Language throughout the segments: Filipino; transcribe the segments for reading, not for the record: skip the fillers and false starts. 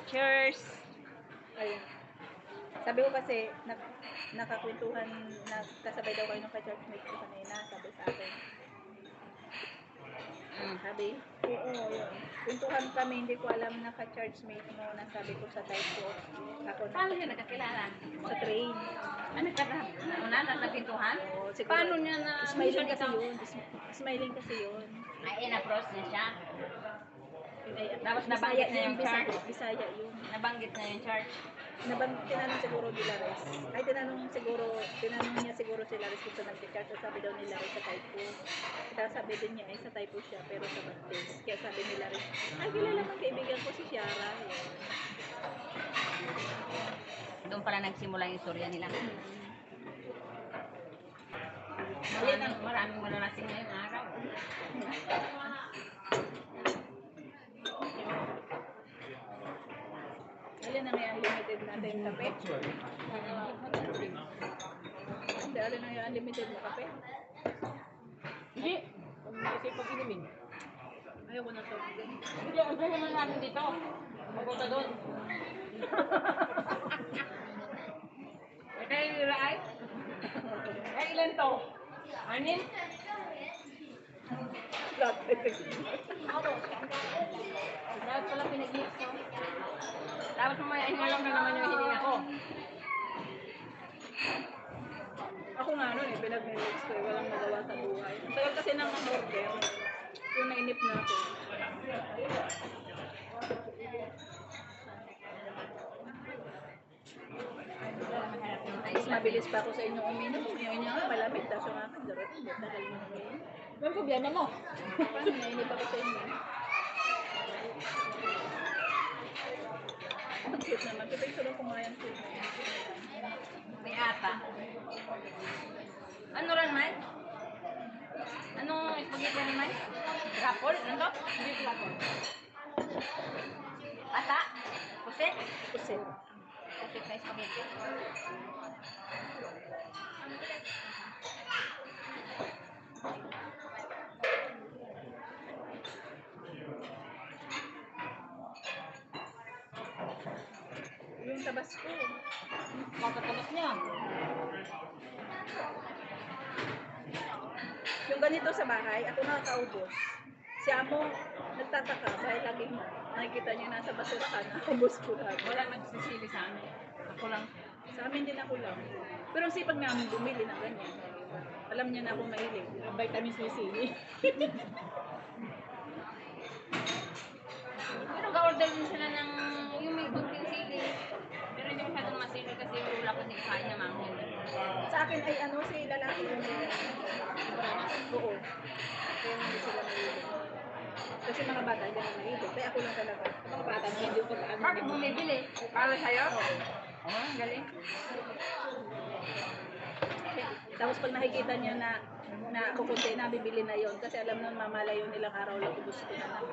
Cheers! Ayun. Sabi ko kasi, nakakwentuhan, kasabay daw kayo ng ka-churchmate ko kanina, sabi sa akin. Sabi, oo, yun. Kwentuhan kami, hindi ko alam na ka-churchmate mo, nasabi ko sa type ko. Ako na. Paano niya nagkakilala? Sa train. Ano ka na? Una, nagpintuhan? Oo, siguro. Paano niya na... Smiling kasi yun. Smiling kasi yun. Ay, in-approach niya siya. Tapos nabanggit niya yung church. Bisaya yun. Nabanggit niya yung church. Tinanong siguro ni Lares. Ay, tinanong niya siguro si Lares kung saan nag-church. Sabi daw ni Lares sa typo. Kaya sabi din niya, sa typo siya, pero sa Baptist. Kaya sabi ni Lares, ay, kilala man kaibigan ko si Ciara. Doon pala nagsimula yung istorya nila. Maraming malalasing ngayong araw. Alin na may unlimited natin kape? Hindi, alin na yung unlimited mo kape? Hindi. Kasi pag inumin. Ayoko na to. Hindi, ang gawin naman natin dito. Magpunta doon. Kaya yung raay? Kaya ilan to? Anim? Dapat pala pinag-iip ko. Tapos mamaya alam na naman yung hininga ko. Ako nga nun pinag-mix ko walang magawa sa buhay. Ang tagal kasi nang order. Yung nainip na ako. Mas mabilis pa ako sa inyong uminom. Yung inyo nga malamig. Tapos yung akin, darat. Dahil mo uminom. Ano problema mo? Paano nainip ako sa inyo? Ang cute naman. Kita yung sarang kumayan ko. May ata. Ano rin, May? Anong spaghetti ni May? Rapol? Ano to? Hindi rapol. Ata? Pusit? Pusit. Pusit na spaghetti. Yung tabasco. Pagkatabas niya. Yung ganito sa bahay, ako nakakaubos. Si Amo, nagtataka dahil laging nakikita niya nasa basurahan, ubos ko lang. Wala nagsisili sa amin. Ako lang. Sa amin din ako lang. Pero ang sipag namin bumili ng ganyan. Alam niya na akong mahilig. Vitamins may sili. Pero ka-order din sila ng yung may kunting sili. Pero hindi masyadong masili kasi wala ko din kain na manghil. Sa akin ay ano, si lalaki yung oo. Kaya hindi sila mahilig. Kasi mga bata hindi na mahilig. Kaya ako lang talaga. Mga bata na hindi ko ano. Bakit bumibili? Para sa'yo? Oo, galing. Tapos pag nakikita niya na kukunti na, bibili na yon kasi alam nun mamalayo nilang araw lang ubus ko na lang.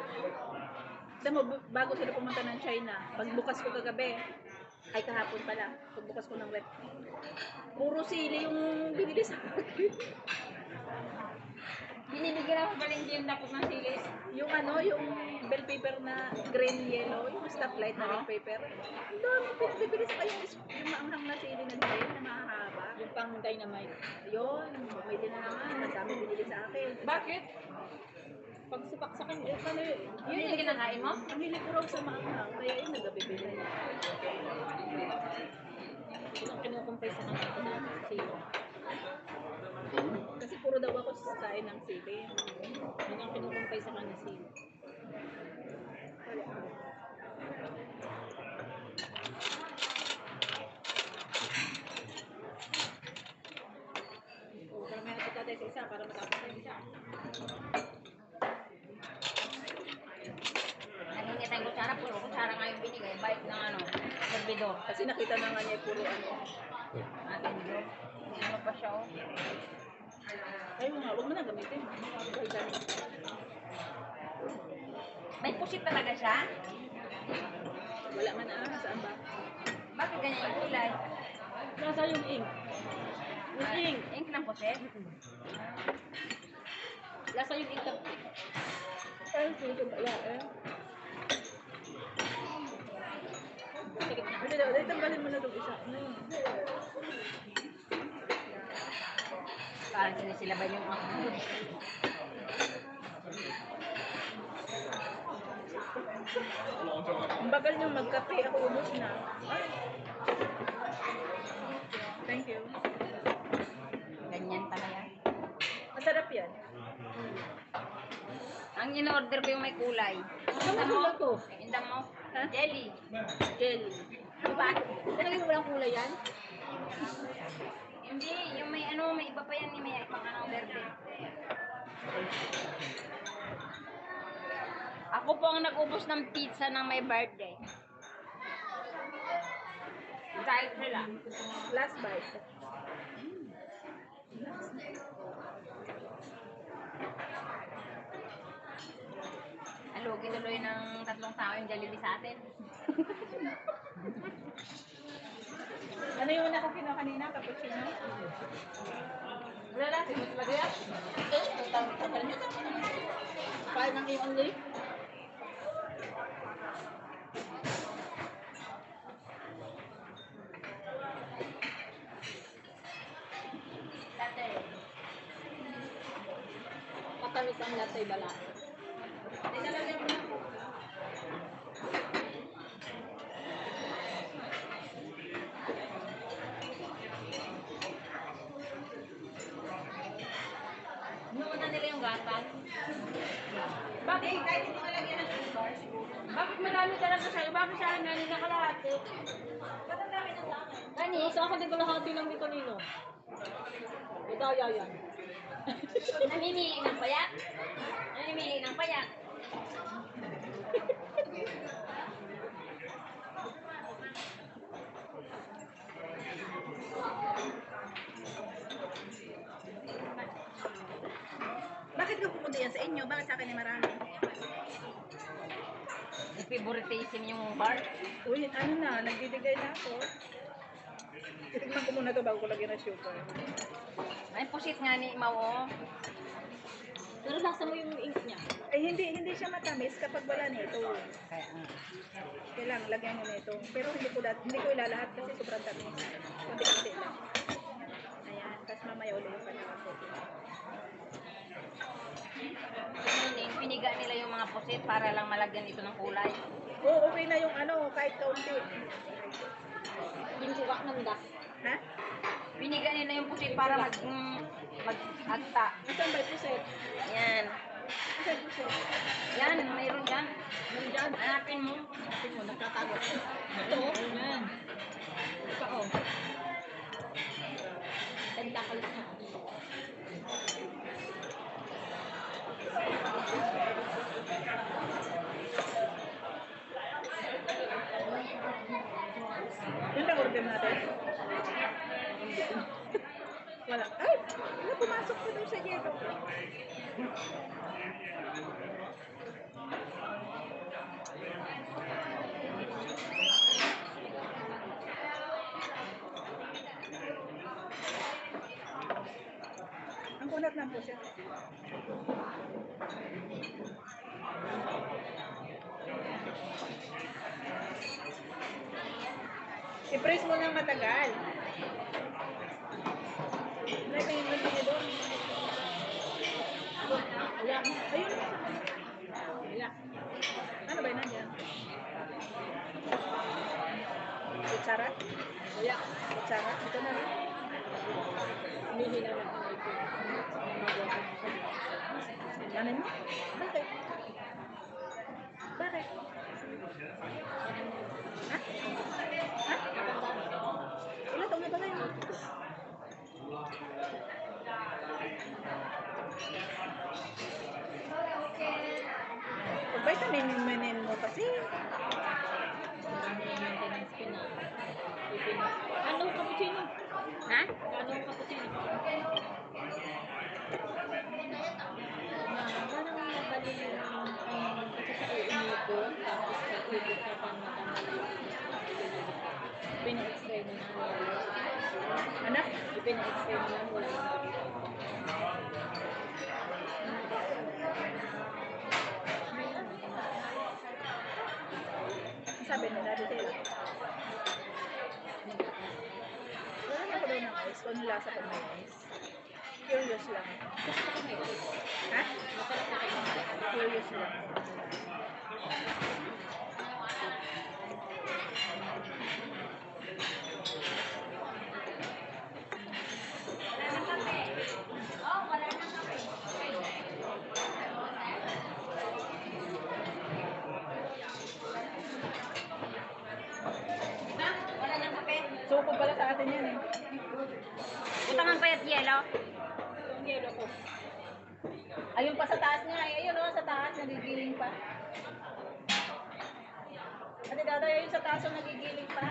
Alam mo, bago sila pumunta ng China, pagbukas ko kagabi, ay kahapon pala, pagbukas ko ng rep, puro sili yung binili sa akin. Binibigyan ako ba yung dapot ng silis? Yung ano, yung bell paper na green yellow, yung stoplight na bell paper. Ang dami bibili sa kayo yung maanghang na sili na green na mahahaba. Yung pang dynamite. Ayun, bumili na naman, ang dami binili sa akin. Bakit? Pag supaksakan, ano Yun yung kinakain mo? ang hilig ko raw sa maanghang, kaya yun nagabibili na. Yung kinukumpay sa mga ito na sili. Kasi puro daw ako sasain ng sili. Yun ang kinukumpay sa mga sili. Para may hatid natin sa isa, para matapos na yung isa. Nagingit ang kutsara, puro kutsara nga yung binigay. Bait ng ano, servidor. Kasi nakita na nga niya puro ano. Atin bro. Ano pa siya oh. Ay, huwag mo na gamitin. Ay, dami. May pusit talaga siya? Wala man saan ba? Bakit ganyan yung kulay? Nasa yung ink. Yung ink. Ink ng pusit? Lasa yung ink ng ink. Ay, sino ba? Yeah, eh. Dahil tanggalin mo na itong isa. Parang sinisilaban yung ako. Ang bagal nyo magkape, ako ubos na. Ay. Thank you. Ganyan pala yan. Masarap yan. Ang in-order ko yung may kulay. Ano ba to? Indang mo? Ha? Jelly. Jelly. Diba? Talagang walang kulay yan? Hindi, yung may ano, may iba pa yan ni may pang anong verde. Ako po ang nag-ubos ng pizza ng may birthday. Dahil sila. Last bite. Alugi tuloy ng 3 tao yung Jollibee sa atin. Ano yung una ko kinuha kanina? Cappuccino? Wala natin, mas magaya. Paano ng iyong only? Matamis ang latte bala. Noon na nila yung gatas. Bakit? Kahit hindi malagyan ng sugar. Bakit marami talaga sa'yo? Bakit sa akin galing na kalahati? Ba't ang dami na sa akin? Gani? Sa akin din kalahati lang ni kanino. Idaya yan. Namimili ng payak? Namimili ng payak? Bakit ko pupunta yan sa inyo? Bakit sa akin ay marami? Favoritism yung bar. Uy, ano na, nagbibigay na ako. Titignan ko muna ito bago ko lagyan ng sugar. Ay, pusit nga ni Mau. Oh. Pero lasa mo yung ink niya. Ay, hindi siya matamis kapag wala nito. Kaya, Kailangan lagyan nyo nito. Pero hindi ko ilalahat kasi sobrang tamis. Kunti-kunti lang. Ayan, tapos mamaya ulit yung panakakotin. piniga nila yung mga pusit para lang malagyan ito ng kulay. Oo, okay na yung ano, kahit kaunti. Ginsuka ng dak. Ha? Piniga nila yung pusit para mag-agta. Nasaan ba yung puset? Yan. Nasaan yung puset? Yan, mayroon dyan. Nandyan. Hanapin mo. Hanapin mo, nagtatago. Ito, ayan. Ito, oh. Tentacles na. Yun lang order natin. Wala. Ay! Wala, pumasok pa doon sa yelo. Ang kunat lang po siya. I-press mo ng matagal. May tingin mo din doon. Wala. Ayun. Wala. Ano ba yun nandiyan? Kutsara? Wala. Kutsara? Ito na rin. Hindi na lang ang ito. Ano mo? Bakit? Bakit? Ha? Ha? Ilan taon na ba ngayon? Pag-vitamin mo kasi. Ano cappuccino? Ha? Ano cappuccino? Parang nabali yung kasi sa uumikot, tapos sa ikot na pang pina-extray mo na. Anak? Pina-extray mo na. Wala sabi nila dito. ice. Kung ano lasa pag may ice. Curious lang. Ha? Curious lang. Wala nang kape. Suko pala sa atin yan eh. Utangan pa yung yelo. Yung yelo ko. Ayun pa sa taas niya. Ayun o, sa taas. Nagigiling pa. Ate Dada, ayun sa taas o nagigiling pa.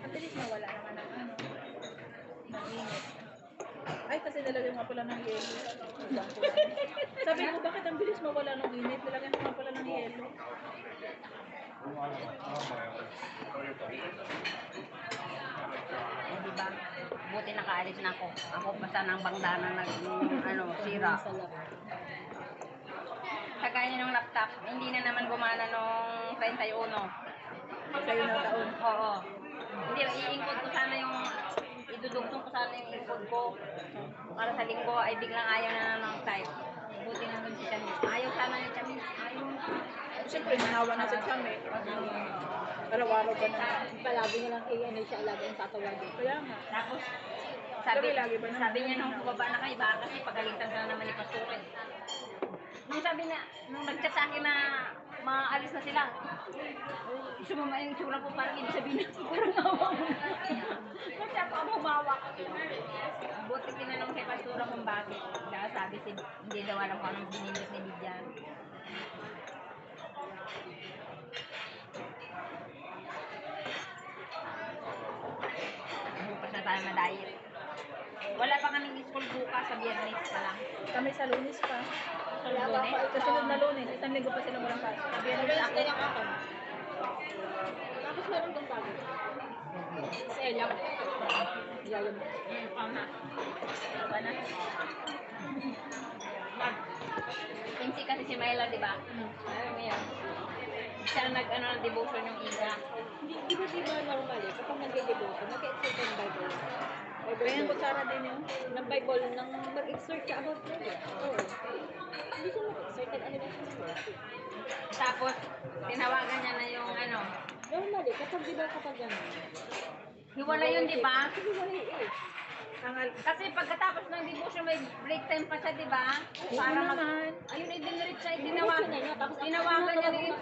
Ang bilis mawala naman ng ano. Ng init. Ay, kasi nalagay nga pala ng yelo. Sabi ko, bakit ang bilis mawala ng init? Nilagyan ko nga pala ng yelo. Eh, di ba? Buti nakaalis na ako. Ako basta ng bangdana sira. Kagaya ng laptop, hindi na naman gumana nung 31. Sa'yo na taon. Oo. Hindi, i-encode ko sana idudugtong ko sana yung encode ko. Para sa linggo ay biglang ayaw na ng type. Buti na nun si Chamis. Ayaw sana ni Chamis. Ayaw. Siyempre, manawa na sa chame. Araw-araw ka na. Palagi na lang ano siya, lagi ang tatawagin. Kaya nga. Tapos, Sabi lagi ba naman? sabi niya nung bumaba na kayo, baka kasi pagalitan ka na naman ni Pasturin. Nung nag-chat sa akin na maalis na sila, sumama yung tsura ko parang ibig sabihin na parang awa mo na. Kasi ako ang humawak. Buti tinanong kay Pastura kung bakit. Kaya sabi hindi daw alam kung anong binindot ni Lydian. Bukas na tayo ma-diet. Wala pa kaming school bukas sa Biyernes pa lang. Kami sa Lunes pa. Sa Lunes? Kasunod na Lunes. Isang linggo pa sila walang pasok. Sa Biyernes ako. Tapos meron kang bago. Sa Elang. Yayan mo. Tama. Tama na. Pinsi kasi si Myla, di ba? Alam mo yan. Siya ng devotion yung Ida. Di ba normal eh, kapag nag-devotion, nag-exert ng Bible. Kaya yung kutsara din yun. Ng Bible, nang mag-exert ka about prayer. Oo. Hindi siya mag-exert, ano lang siya. Tapos, tinawagan niya na yung Normal eh, kapag di ba kapag gano'n. hiwala yun, di ba? Hiwalay eh. Kasi pagkatapos ng devotion, may break time pa siya, di ba? Para naman. Ayun, idinirit siya, Devotion na niya, tapos tinawagan niya yung